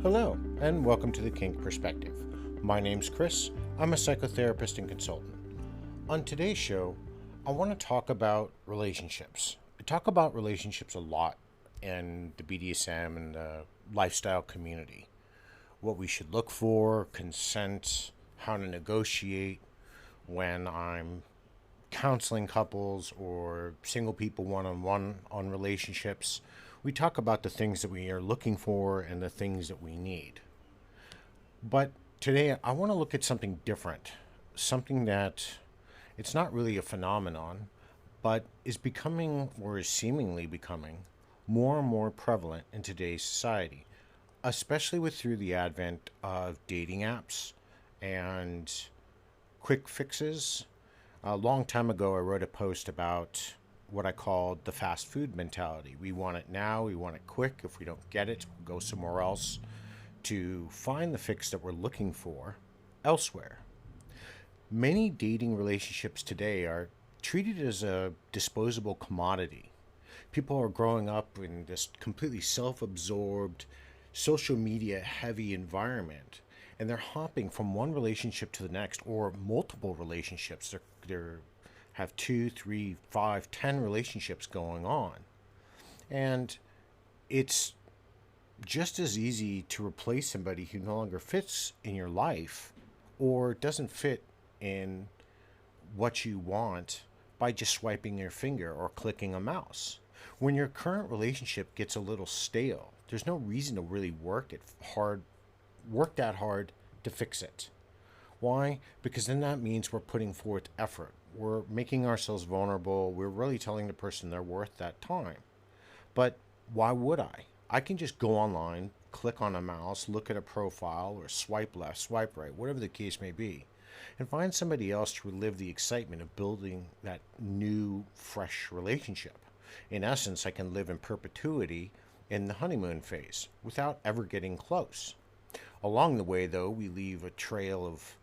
Hello, and welcome to the Kink Perspective. My name's Chris. I'm a psychotherapist and consultant. On today's show, I want to talk about relationships. I talk about relationships a lot in the BDSM and the lifestyle community. What we should look for, consent, how to negotiate when I'm counseling couples or single people one-on-one on relationships. We talk about the things that we are looking for and the things that we need. But today I want to look at something different, something that it's not really a phenomenon, but is becoming or is seemingly becoming more and more prevalent in today's society, especially through the advent of dating apps and quick fixes. A long time ago, I wrote a post about what I called the fast food mentality. We want it now, we want it quick. If we don't get it, we'll go somewhere else to find the fix that we're looking for elsewhere. Many dating relationships today are treated as a disposable commodity. People are growing up in this completely self absorbed, social media heavy environment, and they're hopping from one relationship to the next or multiple relationships. They're have 2, 3, 5, 10 relationships going on. And it's just as easy to replace somebody who no longer fits in your life or doesn't fit in what you want by just swiping your finger or clicking a mouse. When your current relationship gets a little stale, there's no reason to really work that hard to fix it. Why? Because then that means we're putting forth effort. We're making ourselves vulnerable. We're really telling the person they're worth that time. But why would I? I can just go online, click on a mouse, look at a profile, or swipe left, swipe right, whatever the case may be, and find somebody else to relive the excitement of building that new, fresh relationship. In essence, I can live in perpetuity in the honeymoon phase without ever getting close. Along the way, though, we leave a trail of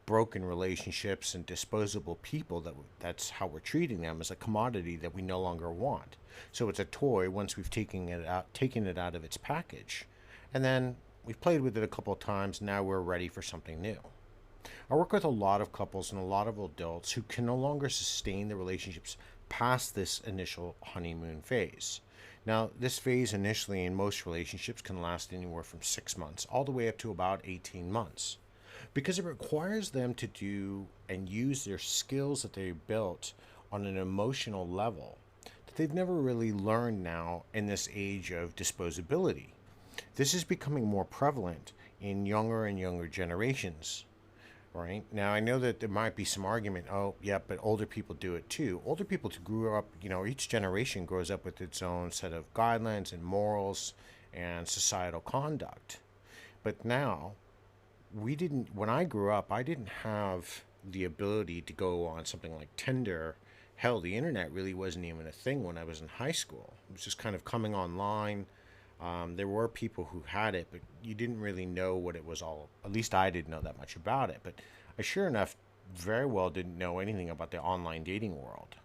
broken relationships and disposable people that's how we're treating them, as a commodity that we no longer want. So it's a toy once we've taken it out of its package, and then we've played with it a couple of times. Now we're ready for something new. I work with a lot of couples and a lot of adults who can no longer sustain the relationships past this initial honeymoon phase. Now, this phase initially in most relationships can last anywhere from 6 months all the way up to about 18 months. Because it requires them to do and use their skills that they built on an emotional level that they've never really learned now in this age of disposability. This is becoming more prevalent in younger and younger generations. Right? Now, I know that there might be some argument, oh, yeah, but older people do it too. Older people grew up, each generation grows up with its own set of guidelines and morals and societal conduct. But now, when I grew up, I didn't have the ability to go on something like Tinder. Hell, the internet really wasn't even a thing when I was in high school. It was just kind of coming online. There were people who had it, but you didn't really know what it was all. At least I didn't know that much about it. But I sure enough very well didn't know anything about the online dating world.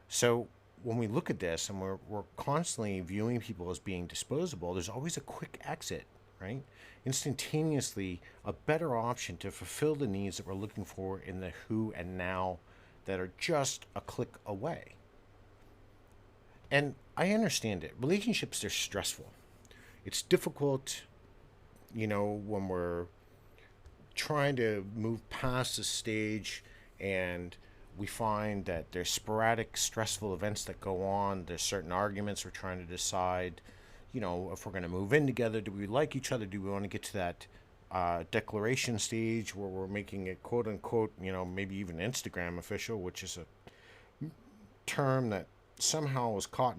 So when we look at this and we're constantly viewing people as being disposable, there's always a quick exit, right? Instantaneously, a better option to fulfill the needs that we're looking for in the who and now that are just a click away. And I understand it. Relationships, they're stressful. It's difficult, when we're trying to move past the stage and we find that there's sporadic, stressful events that go on. There's certain arguments we're trying to decide, if we're going to move in together. Do we like each other? Do we want to get to that declaration stage where we're making it quote unquote, maybe even Instagram official, which is a term that somehow has caught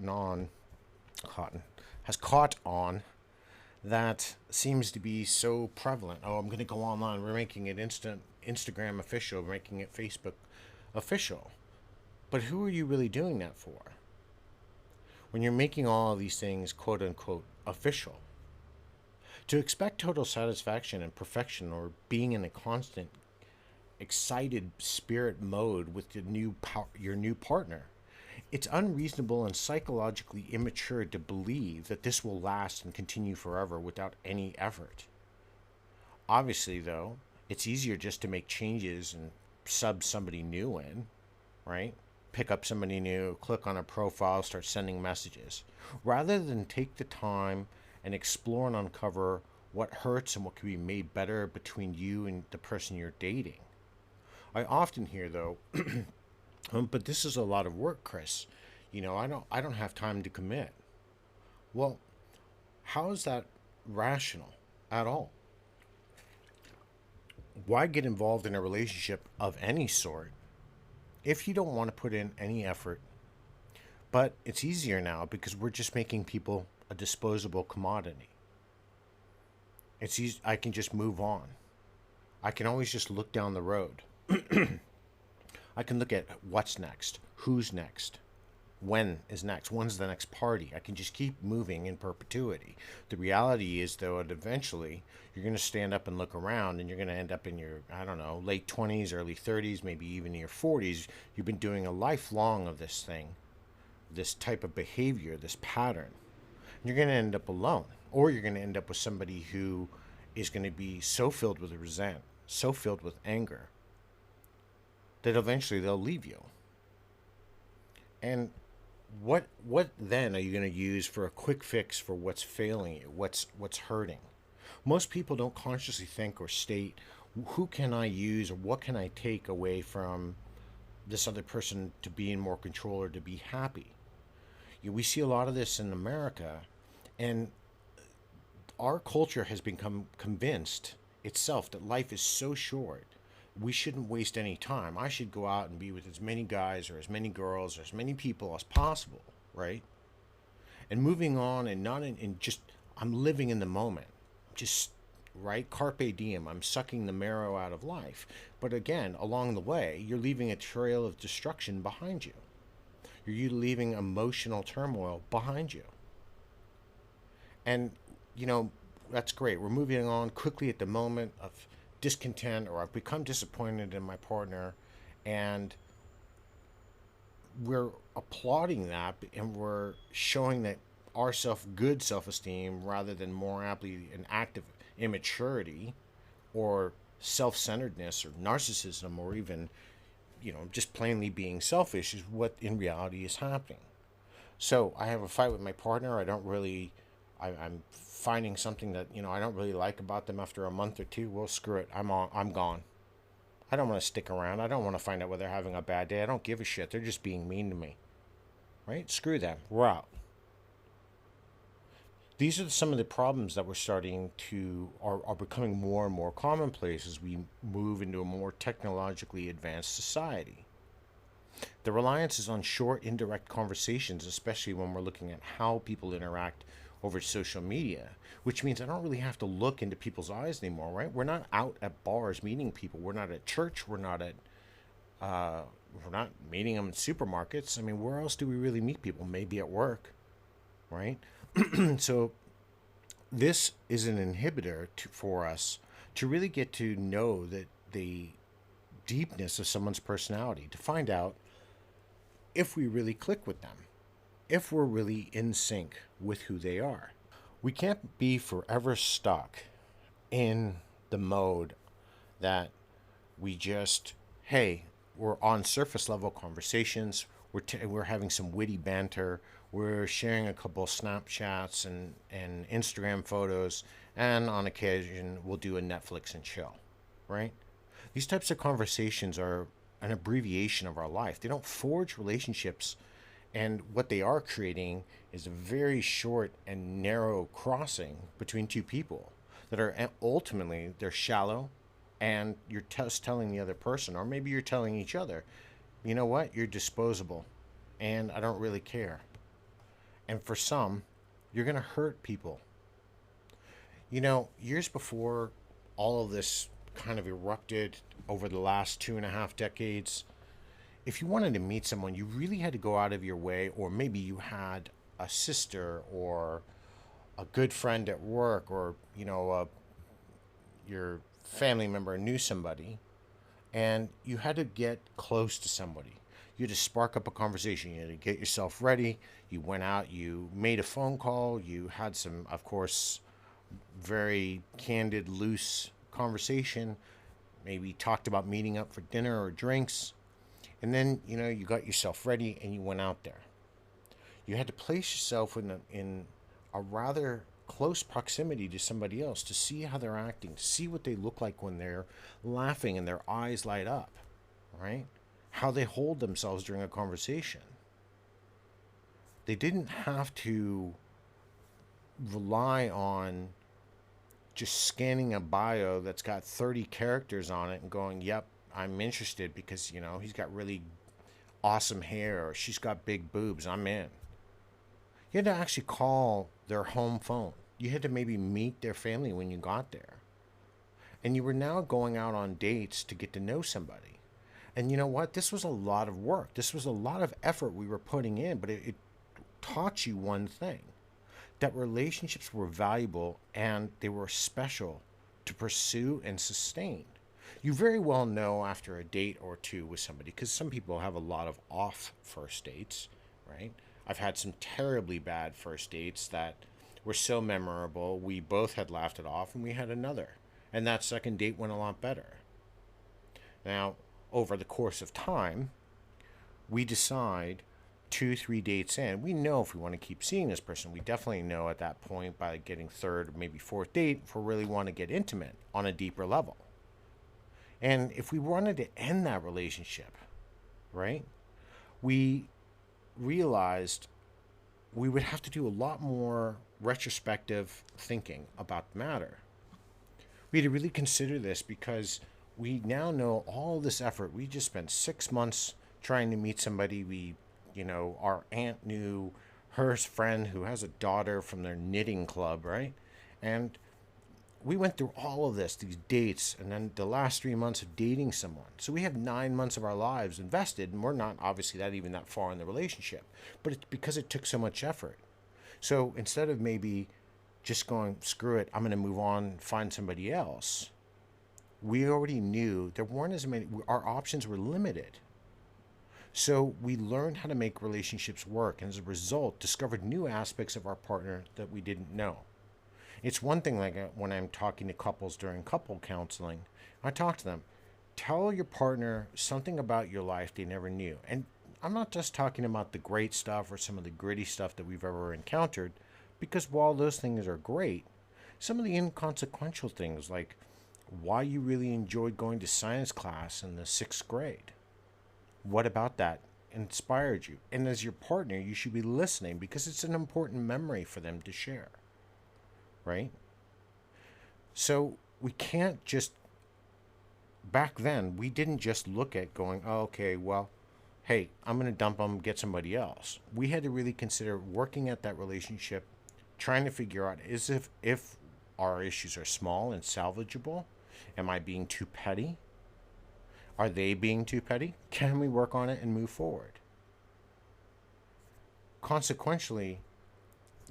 on that seems to be so prevalent. Oh, I'm going to go online. We're making it Instagram official, we're making it Facebook official. But who are you really doing that for? When you're making all of these things quote unquote official. To expect total satisfaction and perfection or being in a constant excited spirit mode with your new partner It's unreasonable and psychologically immature to believe that this will last and continue forever without any effort. Obviously, though, it's easier just to make changes and sub somebody new in, right? Pick up somebody new, click on a profile, start sending messages, rather than take the time and explore and uncover what hurts and what can be made better between you and the person you're dating. I often hear though, but this is a lot of work, Chris. I don't have time to commit. Well, how is that rational at all? Why get involved in a relationship of any sort if you don't want to put in any effort? But it's easier now because we're just making people a disposable commodity. It's easy. I can just move on. I can always just look down the road. I can look at what's next, who's next, when is next, when's the next party. I can just keep moving in perpetuity. The reality is, though, that eventually you're going to stand up and look around and you're going to end up in your, I don't know, late 20s, early 30s, maybe even your 40s. You've been doing a lifelong of this thing, this type of behavior, this pattern. You're going to end up alone, or you're going to end up with somebody who is going to be so filled with resent, so filled with anger, that eventually they'll leave you. And what then are you going to use for a quick fix for what's failing you, what's hurting? Most people don't consciously think or state, who can I use or what can I take away from this other person to be in more control or to be happy? We see a lot of this in America, and our culture has become convinced itself that life is so short. We shouldn't waste any time. I should go out and be with as many guys or as many girls or as many people as possible, right? And moving on and not in just, I'm living in the moment. Just, right? Carpe diem. I'm sucking the marrow out of life. But again, along the way, you're leaving a trail of destruction behind you. You're leaving emotional turmoil behind you. And, that's great. We're moving on quickly at the moment of discontent, or I've become disappointed in my partner, and we're applauding that and we're showing that our good self-esteem rather than more aptly an act of immaturity or self-centeredness or narcissism or even just plainly being selfish is what in reality is happening. So I have a fight with my partner. I'm finding something that I don't really like about them after a month or two. Well, screw it. I'm gone. I don't want to stick around. I don't want to find out whether they're having a bad day. I don't give a shit. They're just being mean to me. Right? Screw them. We're out. These are some of the problems that we're starting to are becoming more and more commonplace as we move into a more technologically advanced society. The reliance is on short, indirect conversations, especially when we're looking at how people interact over social media, which means I don't really have to look into people's eyes anymore, right? We're not out at bars meeting people. We're not at church. We're not meeting them in supermarkets. I mean, where else do we really meet people? Maybe at work, right? So this is an inhibitor for us to really get to know the deepness of someone's personality, to find out if we really click with them, if we're really in sync with who they are. We can't be forever stuck in the mode that we just, hey, we're on surface level conversations, we're having some witty banter, we're sharing a couple Snapchats and Instagram photos, and on occasion we'll do a Netflix and chill, right? These types of conversations are an abbreviation of our life. They don't forge relationships, and what they are creating is a very short and narrow crossing between two people that are ultimately, they're shallow, and you're just telling the other person, or maybe you're telling each other, you know what, you're disposable, and I don't really care. And for some, you're going to hurt people. Years before all of this kind of erupted over the last 2.5 decades, if you wanted to meet someone, you really had to go out of your way, or maybe you had a sister or a good friend at work, or your family member knew somebody, and you had to get close to somebody. You had to spark up a conversation. You had to get yourself ready. You went out, you made a phone call, you had some, of course, very candid, loose conversation. Maybe talked about meeting up for dinner or drinks. And then, you got yourself ready and you went out there. You had to place yourself in a rather close proximity to somebody else to see how they're acting, to see what they look like when they're laughing and their eyes light up, right? How they hold themselves during a conversation. They didn't have to rely on just scanning a bio that's got 30 characters on it and going, yep, I'm interested because, he's got really awesome hair or she's got big boobs. I'm in. You had to actually call their home phone. You had to maybe meet their family when you got there. And you were now going out on dates to get to know somebody. And you know what? This was a lot of work. This was a lot of effort we were putting in, but it taught you one thing, that relationships were valuable and they were special to pursue and sustain. You very well know after a date or two with somebody, because some people have a lot of off first dates, right? I've had some terribly bad first dates that were so memorable, we both had laughed it off and we had another. And that second date went a lot better. Now, over the course of time, we decide 2, 3 dates in, we know if we want to keep seeing this person. We definitely know at that point by getting third or maybe fourth date if we really want to get intimate on a deeper level. And if we wanted to end that relationship, right, we realized we would have to do a lot more retrospective thinking about the matter. We had to really consider this because we now know all this effort. We just spent 6 months trying to meet somebody. Our aunt knew her friend who has a daughter from their knitting club, right? And we went through all of this, these dates, and then the last 3 months of dating someone. So we have 9 months of our lives invested, and we're not obviously that far in the relationship, but it's because it took so much effort. So instead of maybe just going, screw it, I'm going to move on, find somebody else, we already knew there weren't as many, our options were limited. So we learned how to make relationships work, and as a result, discovered new aspects of our partner that we didn't know. It's one thing like when I'm talking to couples during couple counseling, I talk to them, tell your partner something about your life they never knew. And I'm not just talking about the great stuff or some of the gritty stuff that we've ever encountered, because while those things are great, some of the inconsequential things like why you really enjoyed going to science class in the 6th grade. What about that inspired you? And as your partner, you should be listening because it's an important memory for them to share, right? So we can't just, back then, we didn't just look at going, oh, okay, well, hey, I'm going to dump them, get somebody else. We had to really consider working at that relationship, trying to figure out if our issues are small and salvageable. Am I being too petty? Are they being too petty? Can we work on it and move forward? Consequently,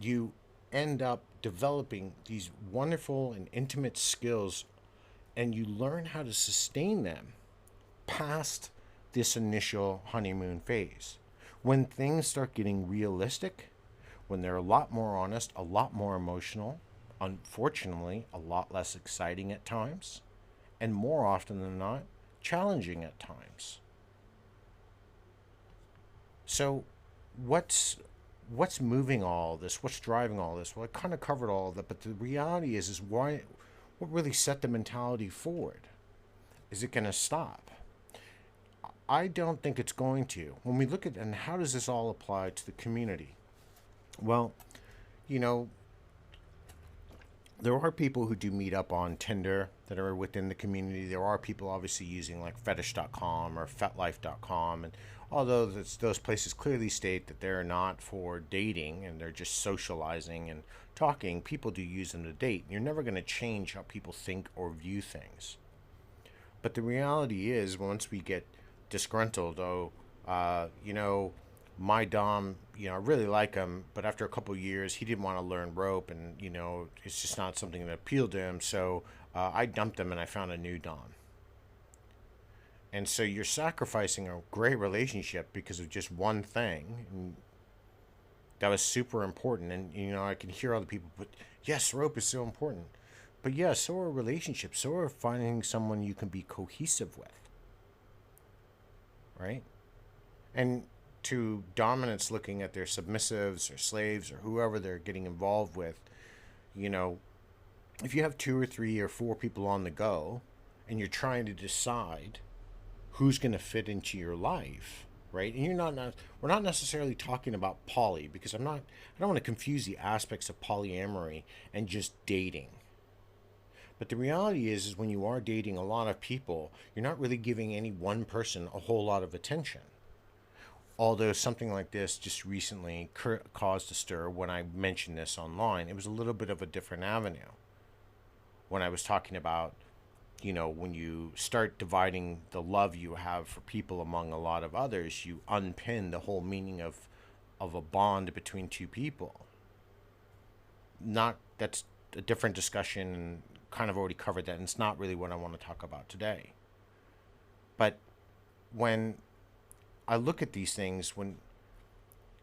you end up developing these wonderful and intimate skills, and you learn how to sustain them past this initial honeymoon phase. When things start getting realistic, when they're a lot more honest, a lot more emotional, unfortunately, a lot less exciting at times, and more often than not, challenging at times. So what's moving all this? What's driving all this? Well, I kind of covered all of that, but the reality is what really set the mentality forward? Is it going to stop? I don't think it's going to. When we look at, and how does this all apply to the community? Well, there are people who do meet up on Tinder that are within the community. There are people obviously using like fetish.com or fetlife.com. And although those places clearly state that they're not for dating and they're just socializing and talking, people do use them to date. You're never going to change how people think or view things. But the reality is, once we get disgruntled, my Dom, I really like him, but after a couple of years, he didn't want to learn rope, and, it's just not something that appealed to him, so I dumped him and I found a new Dom. And so you're sacrificing a great relationship because of just one thing. And that was super important. And, I can hear other people, but yes, rope is so important. But yeah, so are relationships. So are finding someone you can be cohesive with, right? And to dominants looking at their submissives or slaves or whoever they're getting involved with, you know, if you have 2 or 3 or 4 people on the go and you're trying to decide who's going to fit into your life, right? And we're not necessarily talking about poly, because I don't want to confuse the aspects of polyamory and just dating. But the reality is when you are dating a lot of people, you're not really giving any one person a whole lot of attention. Although something like this just recently caused a stir when I mentioned this online, it was a little bit of a different avenue. When I was talking about, when you start dividing the love you have for people among a lot of others, you unpin the whole meaning of a bond between two people. That's a different discussion, and kind of already covered that, and it's not really what I want to talk about today. But when I look at these things, when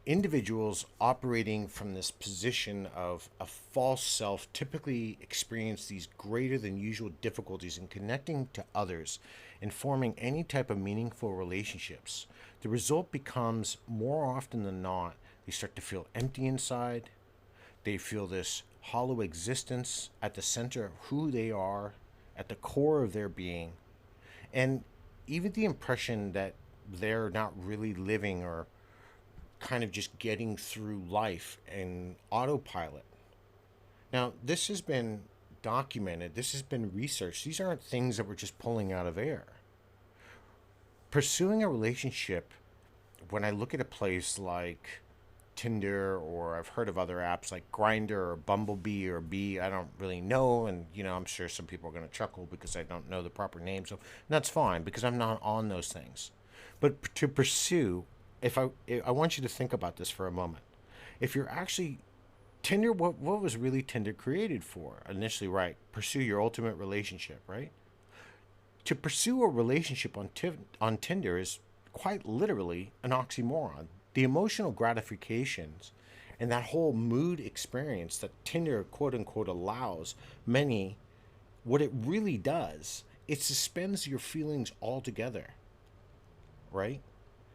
individuals operating from this position of a false self typically experience these greater than usual difficulties in connecting to others and forming any type of meaningful relationships, the result becomes, more often than not, they start to feel empty inside. They feel this hollow existence at the center of who they are, at the core of their being. And even the impression that they're not really living, or kind of just getting through life in autopilot. Now, this has been documented, this has been researched. These aren't things that we're just pulling out of air. Pursuing a relationship, when I look at a place like Tinder, or I've heard of other apps like Grindr or Bumblebee or Bee, I don't really know, and I'm sure some people are going to chuckle because I don't know the proper name, so that's fine because I'm not on those things. But to pursue, if I want you to think about this for a moment. If you're actually Tinder, what was really Tinder created for initially, right? Pursue your ultimate relationship, right? To pursue a relationship on Tinder is quite literally an oxymoron. The emotional gratifications and that whole mood experience that Tinder, quote unquote, allows many, what it really does, it suspends your feelings altogether, right?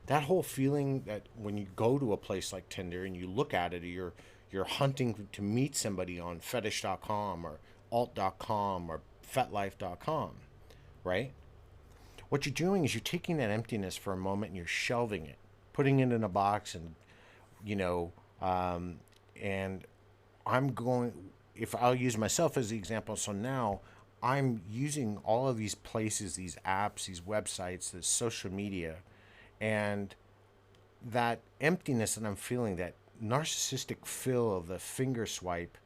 That whole feeling that when you go to a place like Tinder and you look at it, or you're hunting to meet somebody on fetish.com or alt.com or fetlife.com, right? What you're doing is you're taking that emptiness for a moment and you're shelving it, putting it in a box, and and I'm going, if I'll use myself as the example, so now I'm using all of these places, these apps, these websites, this social media, and that emptiness that I'm feeling, that narcissistic fill of the finger swipe,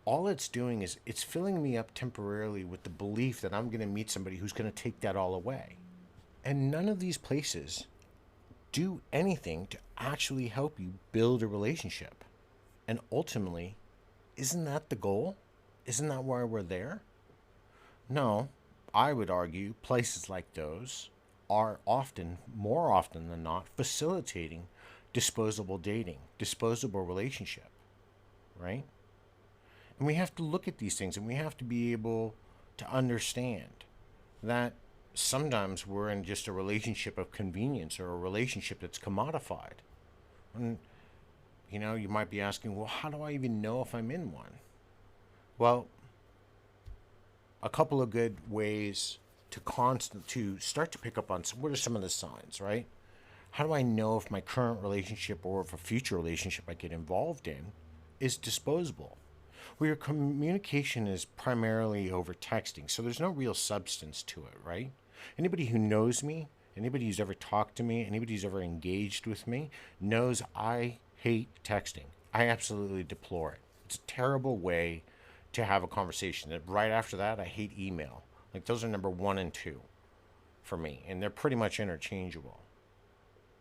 all it's doing is it's filling me up temporarily with the belief that I'm going to meet somebody who's going to take that all away. And none of these places do anything to actually help you build a relationship. And ultimately, isn't that the goal? Isn't that why we're there? No, I would argue places like those are often, more often than not, facilitating disposable dating, disposable relationship, right? And we have to look at these things, and we have to be able to understand that sometimes we're in just a relationship of convenience, or a relationship that's commodified. And, you might be asking, well, how do I even know if I'm in one? Well, a couple of good ways to start to pick up on what are some of the signs, right? How do I know if my current relationship, or if a future relationship I get involved in, is disposable? Well, your communication is primarily over texting, so there's no real substance to it, right? Anybody who knows me, anybody who's ever talked to me, anybody who's ever engaged with me knows I hate texting. I absolutely deplore it. It's a terrible way to have a conversation. Right after that, I hate email. Like, those are number 1 and 2 for me, and they're pretty much interchangeable,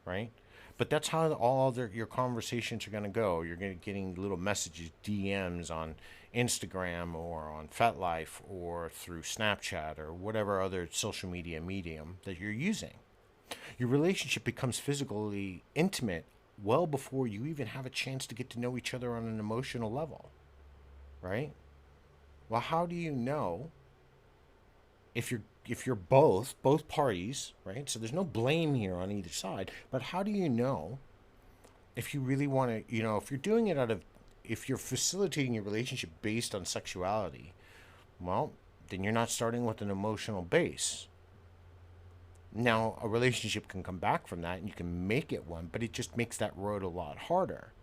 right? But that's how all your conversations are going to go. You're going to getting little messages, DMs on Instagram or on FetLife or through Snapchat or whatever other social media medium that you're using. Your relationship becomes physically intimate well before you even have a chance to get to know each other on an emotional level, right? Well, how do you know if you're both parties, right? So there's no blame here on either side, but how do you know if you really want to, if you're doing it if you're facilitating your relationship based on sexuality, well, then you're not starting with an emotional base. Now, a relationship can come back from that and you can make it one, but it just makes that road a lot harder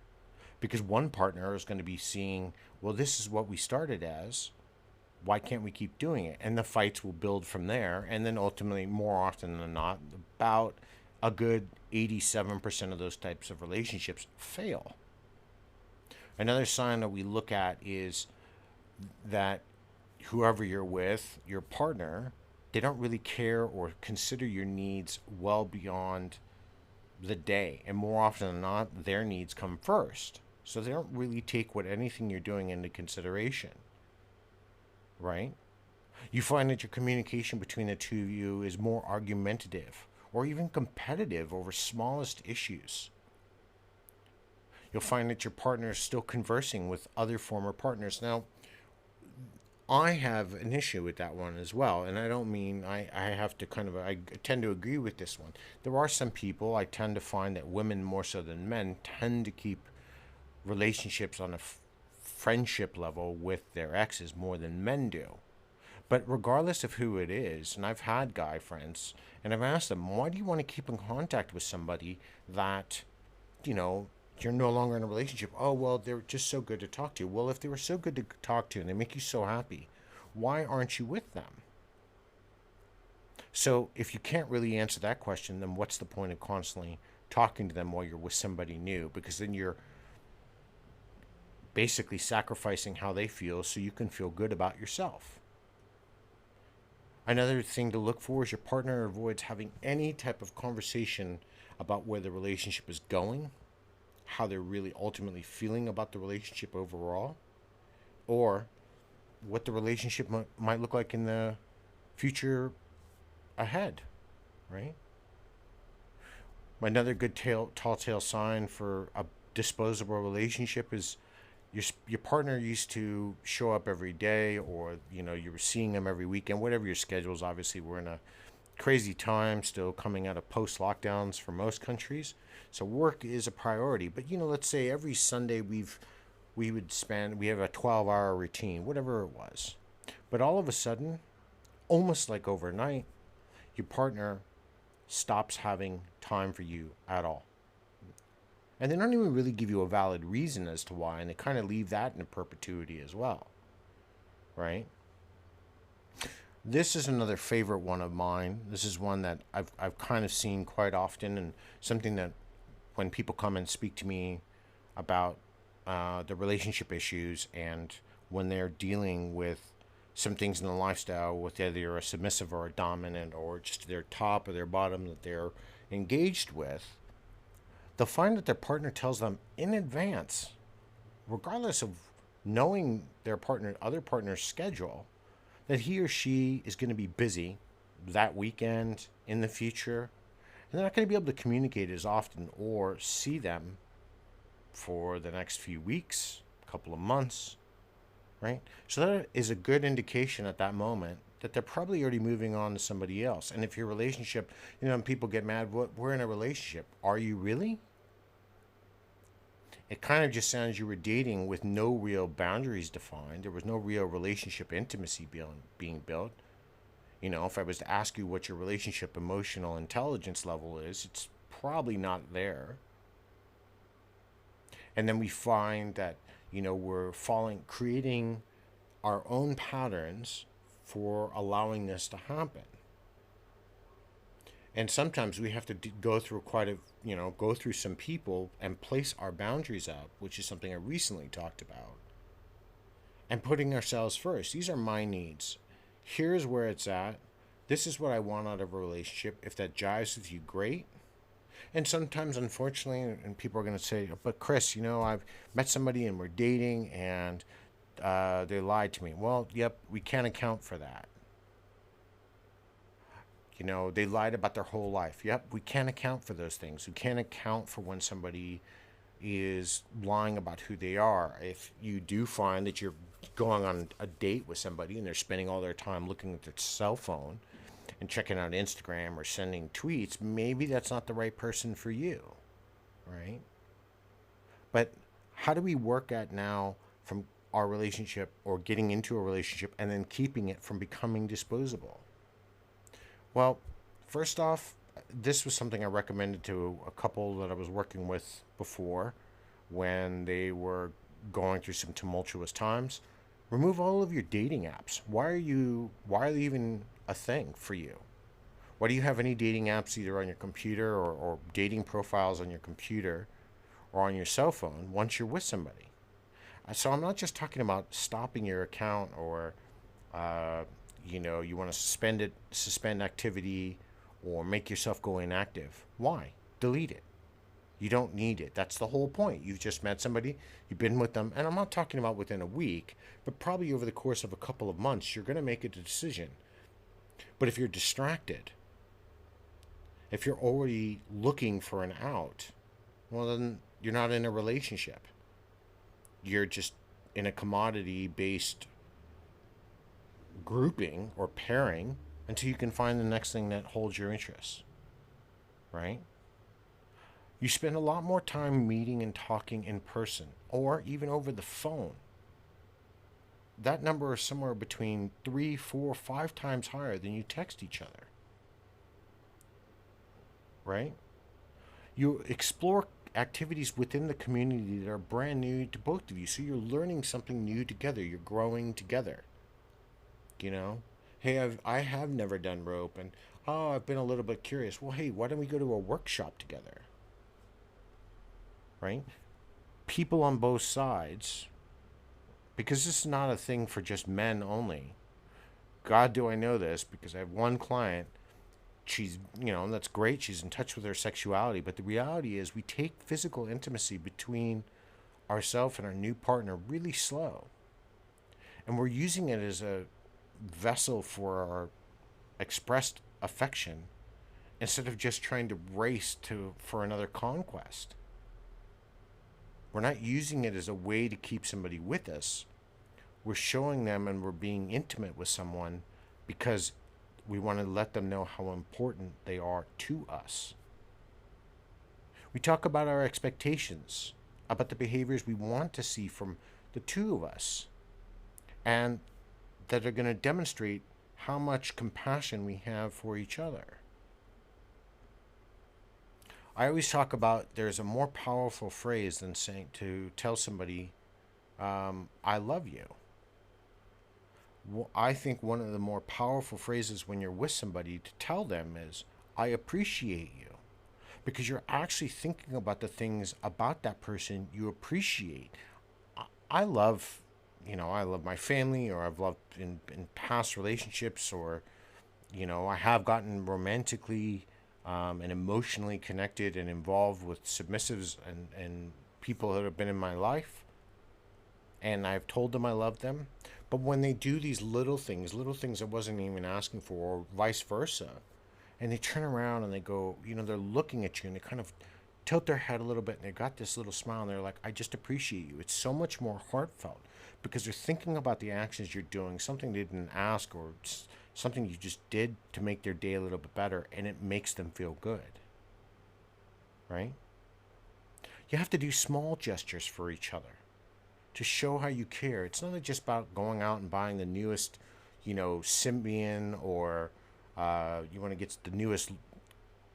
because one partner is going to be seeing, well, this is what we started as. Why can't we keep doing it? And the fights will build from there. And then ultimately, more often than not, about a good 87% of those types of relationships fail. Another sign that we look at is that whoever you're with, your partner, they don't really care or consider your needs well beyond the day. And more often than not, their needs come first. So they don't really take what anything you're doing into consideration, right? You find that your communication between the two of you is more argumentative or even competitive over smallest issues. You'll find that your partner is still conversing with other former partners. Now, I have an issue with that one as well, and I don't mean I have to I tend to agree with this one. There are some people, I tend to find that women more so than men tend to keep relationships on a friendship level with their exes more than men do. But regardless of who it is, and I've had guy friends, and I've asked them, why do you want to keep in contact with somebody that, you know, you're no longer in a relationship? Oh, well, they're just so good to talk to. Well, if they were so good to talk to and they make you so happy, why aren't you with them? So if you can't really answer that question, then what's the point of constantly talking to them while you're with somebody new? Because then you're basically sacrificing how they feel so you can feel good about yourself. Another thing to look for is your partner avoids having any type of conversation about where the relationship is going, how they're really ultimately feeling about the relationship overall, or what the relationship might look like in the future ahead, right? Another good tall tale sign for a disposable relationship is your partner used to show up every day, or you were seeing them every weekend, whatever your schedules. Obviously, we're in a crazy time still coming out of post lockdowns for most countries, so work is a priority. But let's say every Sunday we have a 12-hour routine, whatever it was. But all of a sudden, almost like overnight, your partner stops having time for you at all. And they don't even really give you a valid reason as to why, and they kind of leave that in perpetuity as well, right? This is another favorite one of mine. This is one that I've kind of seen quite often, and something that when people come and speak to me about the relationship issues, and when they're dealing with some things in the lifestyle with either a submissive or a dominant, or just their top or their bottom that they're engaged with, they'll find that their partner tells them in advance, regardless of knowing their other partner's schedule, that he or she is going to be busy that weekend, in the future, and they're not going to be able to communicate as often or see them for the next few weeks, a couple of months, right? So that is a good indication at that moment that they're probably already moving on to somebody else. And if your relationship, people get mad, we're in a relationship. Are you really? It kind of just sounds you were dating with no real boundaries defined. There was no real relationship intimacy being built. If I was to ask you what your relationship emotional intelligence level is, it's probably not there. And then we find that, we're creating our own patterns for allowing this to happen. And sometimes we have to go through go through some people and place our boundaries out, which is something I recently talked about. And putting ourselves first. These are my needs. Here's where it's at. This is what I want out of a relationship. If that jives with you, great. And sometimes, unfortunately, and people are going to say, but Chris, I've met somebody and we're dating and they lied to me. Well, yep, we can't account for that. They lied about their whole life. Yep, we can't account for those things. We can't account for when somebody is lying about who they are. If you do find that you're going on a date with somebody and they're spending all their time looking at their cell phone and checking out Instagram or sending tweets, maybe that's not the right person for you, right? But how do we work at now from our relationship or getting into a relationship and then keeping it from becoming disposable? Well, first off, this was something I recommended to a couple that I was working with before when they were going through some tumultuous times. Remove all of your dating apps. Why are they even a thing for you? Why do you have any dating apps either on your computer or dating profiles on your computer or on your cell phone once you're with somebody? So I'm not just talking about stopping your account or you want to suspend activity or make yourself go inactive. Why? Delete it. You don't need it. That's the whole point. You've just met somebody, you've been with them, and I'm not talking about within a week, but probably over the course of a couple of months, you're going to make a decision. But if you're distracted, if you're already looking for an out, well, then you're not in a relationship. You're just in a commodity based grouping or pairing until you can find the next thing that holds your interest, right? You spend a lot more time meeting and talking in person or even over the phone. That number is somewhere between 3, 4, 5 times higher than you text each other, right? You explore activities within the community that are brand new to both of you. So you're learning something new together. You're growing together. You know, hey, I have never done rope, and oh, I've been a little bit curious. Well, hey, why don't we go to a workshop together? Right? People on both sides, because this is not a thing for just men only. God, do I know this because I have one client. She's, and that's great. She's in touch with her sexuality, but the reality is we take physical intimacy between ourselves and our new partner really slow. And we're using it as a vessel for our expressed affection instead of just trying to race for another conquest. We're not using it as a way to keep somebody with us. We're showing them and we're being intimate with someone because we want to let them know how important they are to us. We talk about our expectations, about the behaviors we want to see from the two of us, and that are going to demonstrate how much compassion we have for each other. I always talk about there's a more powerful phrase than saying to tell somebody, I love you. Well, I think one of the more powerful phrases when you're with somebody to tell them is, I appreciate you. Because you're actually thinking about the things about that person you appreciate. I love, I love my family, or I've loved in past relationships, or, I have gotten romantically and emotionally connected and involved with submissives and people that have been in my life. And I've told them I love them. But when they do these little things I wasn't even asking for, or vice versa, and they turn around and they go, they're looking at you and they kind of tilt their head a little bit and they got this little smile and they're like, I just appreciate you. It's so much more heartfelt because they're thinking about the actions you're doing, something they didn't ask or something you just did to make their day a little bit better, and it makes them feel good, right? You have to do small gestures for each other to show how you care. It's not just about going out and buying the newest, Symbian, or you want to get the newest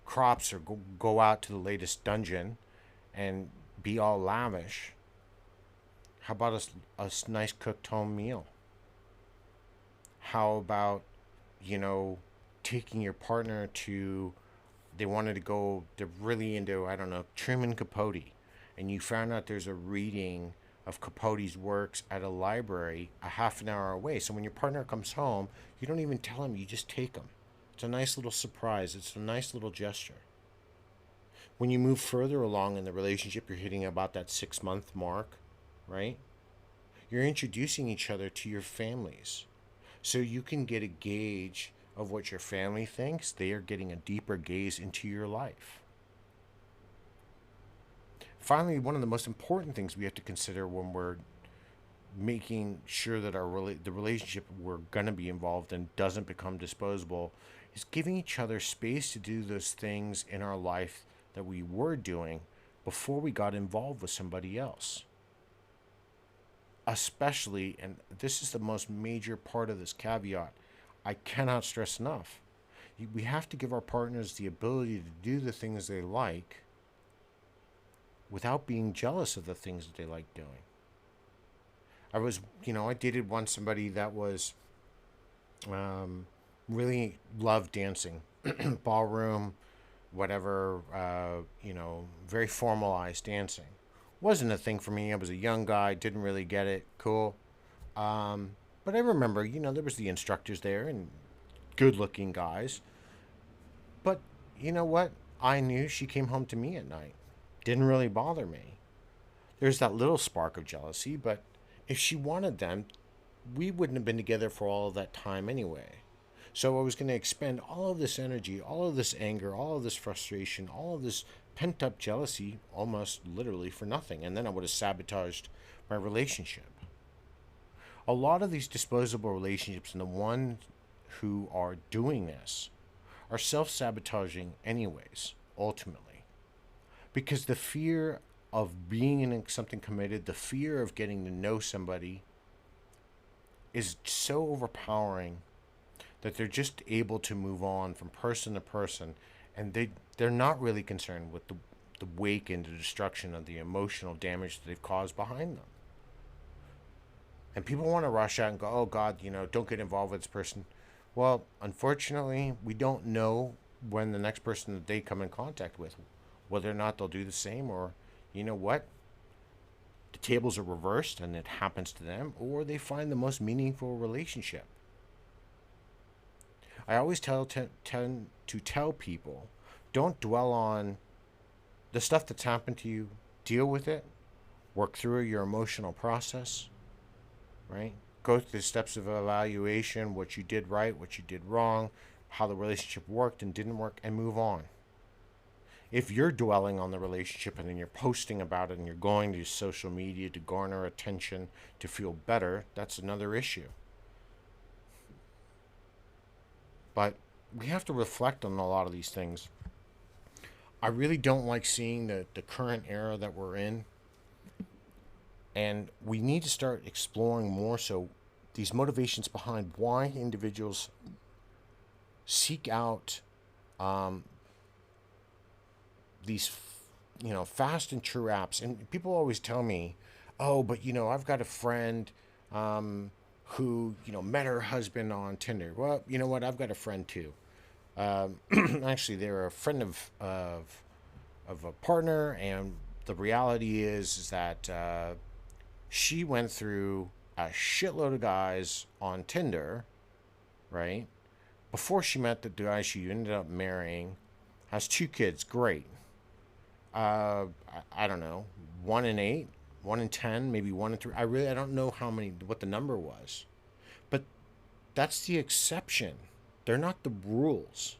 crops, or go out to the latest dungeon and be all lavish. How about a nice cooked home meal? How about, taking your partner to, they wanted to go, they're really into, I don't know, Truman Capote, and you found out there's a reading of Capote's works at a library a half an hour away. So when your partner comes home, you don't even tell him, you just take them. It's a nice little surprise. It's a nice little gesture. When you move further along in the relationship, you're hitting about that 6 month mark, right? You're introducing each other to your families. So you can get a gauge of what your family thinks. They are getting a deeper gaze into your life. Finally, one of the most important things we have to consider when we're making sure that the relationship we're going to be involved in doesn't become disposable is giving each other space to do those things in our life that we were doing before we got involved with somebody else. Especially, and this is the most major part of this caveat, I cannot stress enough. We have to give our partners the ability to do the things they like without being jealous of the things that they like doing. I dated once somebody that was really loved dancing, ballroom, whatever, very formalized dancing. Wasn't a thing for me. I was a young guy, didn't really get it. Cool. But I remember, there was the instructors there and good looking guys. But you know what? I knew she came home to me at night. Didn't really bother me. There's that little spark of jealousy, but if she wanted them, we wouldn't have been together for all of that time anyway. So I was going to expend all of this energy, all of this anger, all of this frustration, all of this pent up jealousy almost literally for nothing. And then I would have sabotaged my relationship. A lot of these disposable relationships and the ones who are doing this are self sabotaging, anyways, ultimately. Because the fear of being in something committed, the fear of getting to know somebody is so overpowering that they're just able to move on from person to person, and they're not really concerned with the wake and the destruction of the emotional damage that they've caused behind them. And people want to rush out and go, oh God, don't get involved with this person. Well, unfortunately, we don't know when the next person that they come in contact with, whether or not they'll do the same, or you know what, the tables are reversed and it happens to them, or they find the most meaningful relationship. I always tend to tell people, don't dwell on the stuff that's happened to you. Deal with it. Work through your emotional process, right? Go through the steps of evaluation, what you did right, what you did wrong, how the relationship worked and didn't work, and move on. If you're dwelling on the relationship and then you're posting about it and you're going to social media to garner attention, to feel better, that's another issue. But we have to reflect on a lot of these things. I really don't like seeing the current era that we're in. And we need to start exploring more so these motivations behind why individuals seek out these, fast and true apps. And people always tell me, oh, but, I've got a friend who, met her husband on Tinder. Well, you know what? I've got a friend too. Actually, they're a friend of a partner, and the reality is that she went through a shitload of guys on Tinder, right? Before she met the guy she ended up marrying, has 2 kids, great. I don't know, 1 in 8, 1 in 10, maybe 1 in 3. I don't know what the number was, but that's the exception. They're not the rules.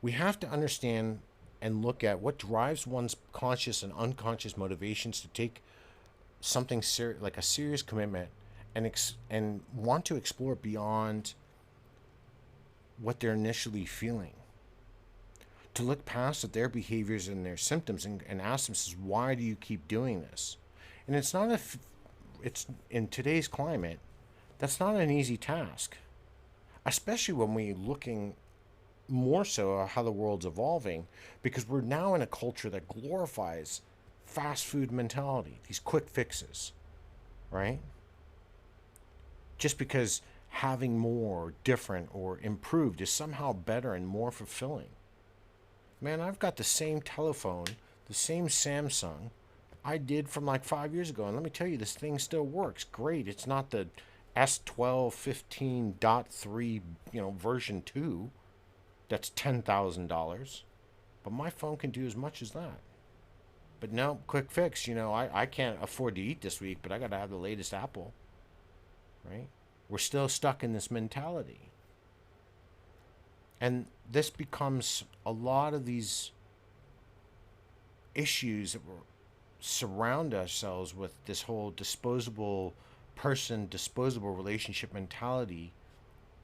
We have to understand and look at what drives one's conscious and unconscious motivations to take something like a serious commitment and want to explore beyond what they're initially feeling. To look past at their behaviors and their symptoms and ask themselves, why do you keep doing this? And it's not it's in today's climate, that's not an easy task, especially when we're looking more so at how the world's evolving, because we're now in a culture that glorifies fast food mentality, these quick fixes, right? Just because having more, different, or improved is somehow better and more fulfilling. Man, I've got the same telephone, the same Samsung I did from like 5 years ago, and let me tell you, this thing still works great. It's not the S12 15.3, version 2. that's $10,000, but my phone can do as much as that. But no, quick fix, I can't afford to eat this week, but I got to have the latest Apple, right? We're still stuck in this mentality. And this becomes a lot of these issues that we're surround ourselves with, this whole disposable person, disposable relationship mentality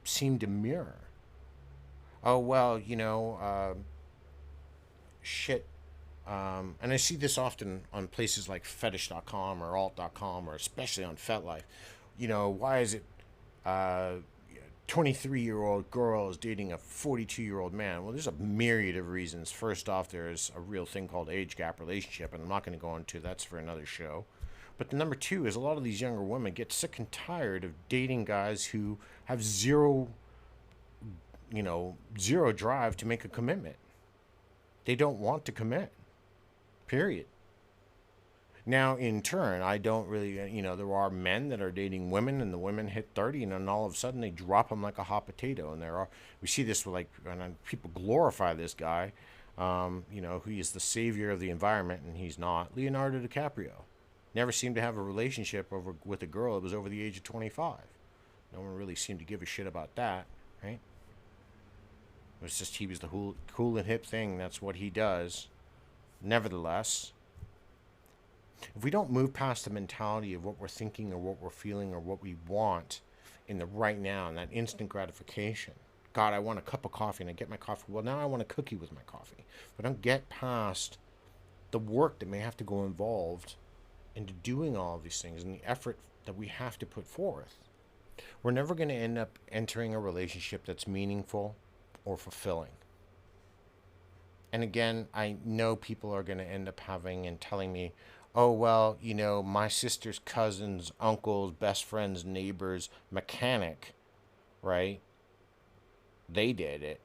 seem to mirror. Oh, well, shit. And I see this often on places like fetish.com or alt.com, or especially on FetLife. Why is it 23-year-old girl is dating a 42-year-old man? Well, there's a myriad of reasons. First off, there's a real thing called age gap relationship, and I'm not going to go into that's for another show. But the number two is a lot of these younger women get sick and tired of dating guys who have zero drive to make a commitment. They don't want to commit, period. Now, in turn, I don't really, there are men that are dating women, and the women hit 30, and then all of a sudden they drop them like a hot potato. And we see this with and people glorify this guy, who is the savior of the environment, and he's not. Leonardo DiCaprio never seemed to have a relationship with a girl that was over the age of 25. No one really seemed to give a shit about that, right? It was just he was the cool and hip thing. That's what he does. Nevertheless, if we don't move past the mentality of what we're thinking or what we're feeling or what we want in the right now and that instant gratification, God, I want a cup of coffee and I get my coffee. Well, now I want a cookie with my coffee. But I don't get past the work that may have to go involved into doing all of these things and the effort that we have to put forth. We're never going to end up entering a relationship that's meaningful or fulfilling. And again, I know people are going to end up having and telling me, oh, well, my sister's cousin's uncle's best friend's neighbor's mechanic, right? They did it.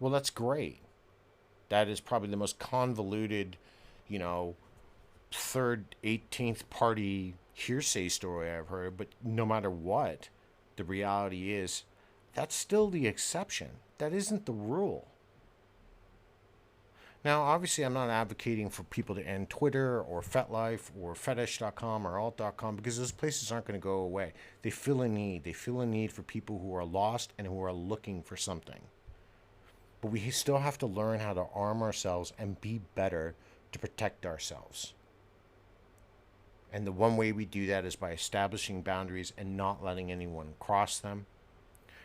Well, that's great. That is probably the most convoluted, third, 18th party hearsay story I've heard. But no matter what, the reality is that's still the exception. That isn't the rule. Now, obviously, I'm not advocating for people to end Twitter or FetLife or Fetish.com or Alt.com, because those places aren't going to go away. They fill a need. They fill a need for people who are lost and who are looking for something. But we still have to learn how to arm ourselves and be better to protect ourselves. And the one way we do that is by establishing boundaries and not letting anyone cross them,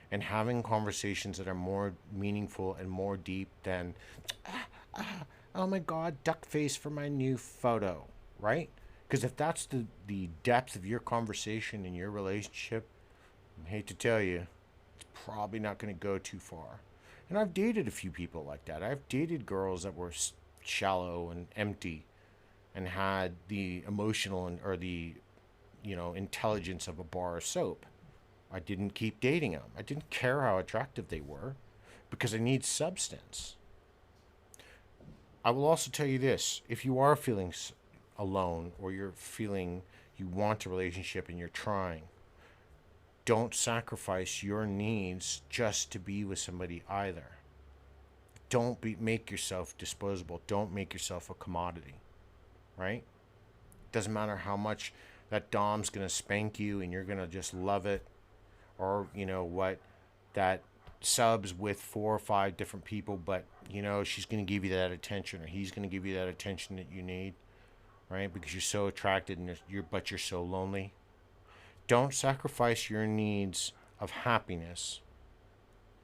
and having conversations that are more meaningful and more deep than, oh my God, duck face for my new photo, right? Because if that's the depth of your conversation in your relationship, I hate to tell you, it's probably not going to go too far. And I've dated a few people like that. I've dated girls that were shallow and empty and had the emotional or the, intelligence of a bar of soap. I didn't keep dating them. I didn't care how attractive they were because I need substance. I will also tell you this. If you are feeling alone or you're feeling you want a relationship and you're trying, don't sacrifice your needs just to be with somebody either. Don't make yourself disposable. Don't make yourself a commodity, right? Doesn't matter how much that dom's going to spank you and you're going to just love it. Or, that subs with 4 or 5 different people, but, she's going to give you that attention, or he's going to give you that attention that you need, right? Because you're so attracted and you're so lonely. Don't sacrifice your needs of happiness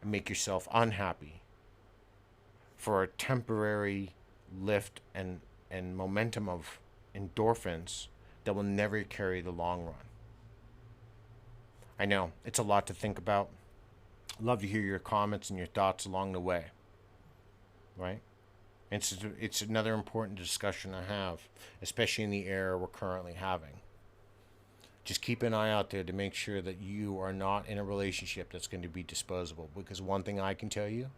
and make yourself unhappy for a temporary lift and momentum of endorphins that will never carry the long run. I know, it's a lot to think about. I'd love to hear your comments and your thoughts along the way, right? It's another important discussion to have, especially in the era we're currently having. Just keep an eye out there to make sure that you are not in a relationship that's going to be disposable, because one thing I can tell you,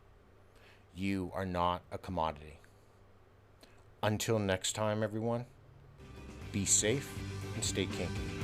you are not a commodity. Until next time, everyone, be safe and stay kinky.